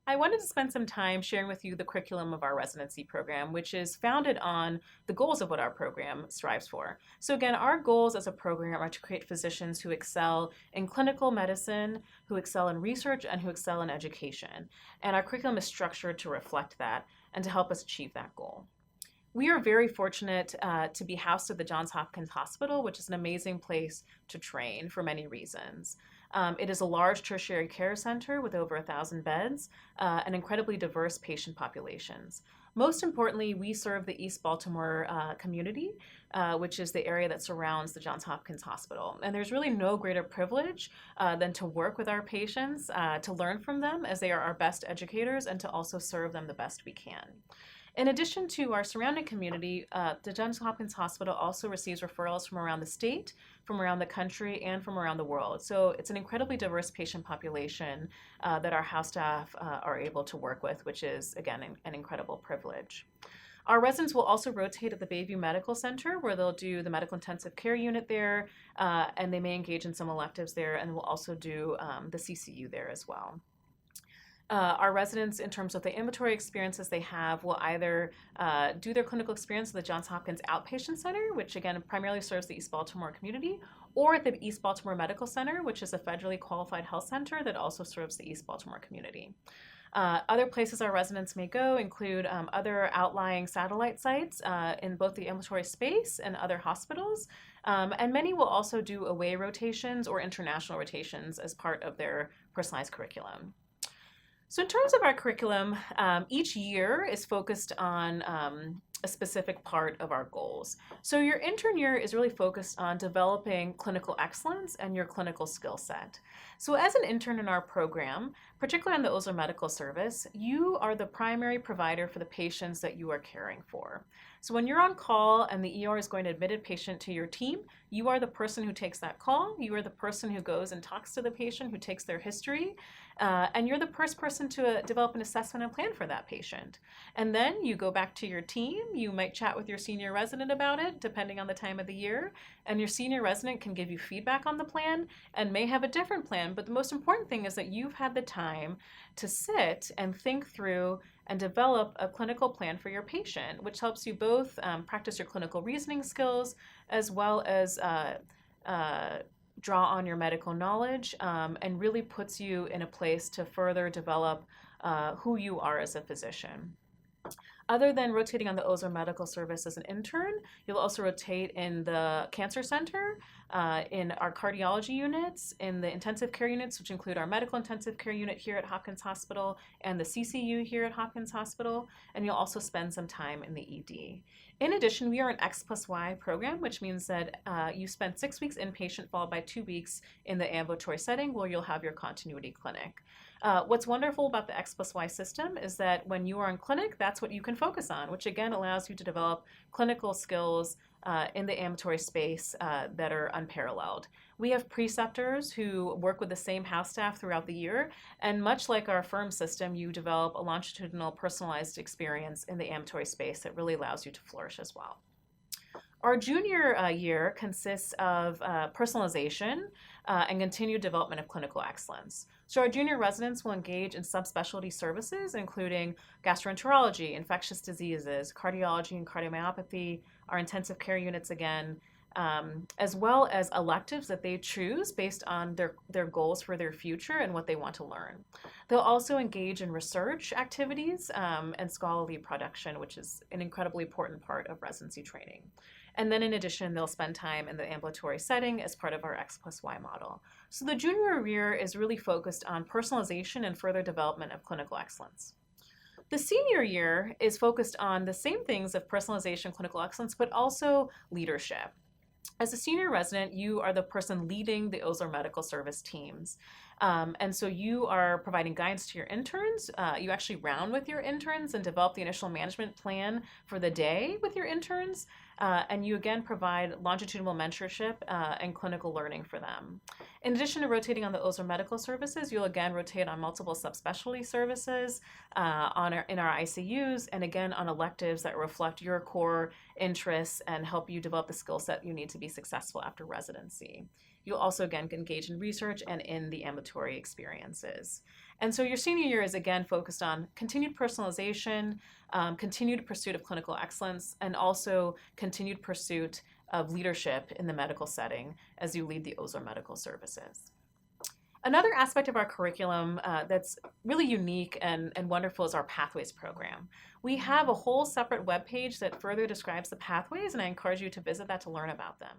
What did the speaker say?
I wanted to spend some time sharing with you the curriculum of our residency program, which is founded on the goals of what our program strives for. So again, our goals as a program are to create physicians who excel in clinical medicine, who excel in research, and who excel in education. And our curriculum is structured to reflect that and to help us achieve that goal. We are very fortunate to be housed at the Johns Hopkins Hospital, which is an amazing place to train for many reasons. It is a large tertiary care center with over 1,000 beds and incredibly diverse patient populations. Most importantly, we serve the East Baltimore community, which is the area that surrounds the Johns Hopkins Hospital. And there's really no greater privilege than to work with our patients, to learn from them as they are our best educators, and to also serve them the best we can. In addition to our surrounding community, the Johns Hopkins Hospital also receives referrals from around the state, from around the country, and from around the world. So it's an incredibly diverse patient population that our house staff are able to work with, which is, again, an incredible privilege. Our residents will also rotate at the Bayview Medical Center, where they'll do the medical intensive care unit there, and they may engage in some electives there, and we'll also do the CCU there as well. Our residents, in terms of the ambulatory experiences they have, will either do their clinical experience at the Johns Hopkins Outpatient Center, which again primarily serves the East Baltimore community, or at the East Baltimore Medical Center, which is a federally qualified health center that also serves the East Baltimore community. Other places our residents may go include other outlying satellite sites in both the ambulatory space and other hospitals, and many will also do away rotations or international rotations as part of their personalized curriculum. So in terms of our curriculum, each year is focused on a specific part of our goals. So your intern year is really focused on developing clinical excellence and your clinical skill set. So as an intern in our program, particularly on the Osler Medical Service, you are the primary provider for the patients that you are caring for. So when you're on call and the ER is going to admit a patient to your team, you are the person who takes that call. You are the person who goes and talks to the patient, who takes their history, and you're the first person to develop an assessment and plan for that patient. And then you go back to your team. You might chat with your senior resident about it, depending on the time of the year, and your senior resident can give you feedback on the plan and may have a different plan. But the most important thing is that you've had the time to sit and think through and develop a clinical plan for your patient, which helps you both practice your clinical reasoning skills as well as draw on your medical knowledge, and really puts you in a place to further develop who you are as a physician. Other than rotating on the Osler Medical Service as an intern, you'll also rotate in the cancer center, in our cardiology units, in the intensive care units, which include our medical intensive care unit here at Hopkins Hospital and the CCU here at Hopkins Hospital, and you'll also spend some time in the ED. In addition, we are an X+Y program, which means that you spend 6 weeks inpatient followed by 2 weeks in the ambulatory setting where you'll have your continuity clinic. What's wonderful about the X+Y system is that when you are in clinic, that's what you can focus on, which again allows you to develop clinical skills in the ambulatory space that are unparalleled. We have preceptors who work with the same house staff throughout the year, and much like our firm system, you develop a longitudinal personalized experience in the ambulatory space that really allows you to flourish as well. Our junior year consists of personalization and continued development of clinical excellence. So our junior residents will engage in subspecialty services, including gastroenterology, infectious diseases, cardiology and cardiomyopathy, our intensive care units again, as well as electives that they choose based on their goals for their future and what they want to learn. They'll also engage in research activities and scholarly production, which is an incredibly important part of residency training. And then in addition, they'll spend time in the ambulatory setting as part of our X+Y model. So the junior year is really focused on personalization and further development of clinical excellence. The senior year is focused on the same things of personalization, clinical excellence, but also leadership. As a senior resident, you are the person leading the Osler Medical Service teams. And so you are providing guidance to your interns. You actually round with your interns and develop the initial management plan for the day with your interns. And you again provide longitudinal mentorship and clinical learning for them. In addition to rotating on the Osler Medical Services, you'll again rotate on multiple subspecialty services in our ICUs, and again on electives that reflect your core interests and help you develop the skill set you need to be successful after residency. You'll also, again, engage in research and in the ambulatory experiences. And so your senior year is, again, focused on continued personalization, continued pursuit of clinical excellence, and also continued pursuit of leadership in the medical setting as you lead the Osler Medical Services. Another aspect of our curriculum that's really unique and wonderful is our Pathways program. We have a whole separate webpage that further describes the pathways, and I encourage you to visit that to learn about them.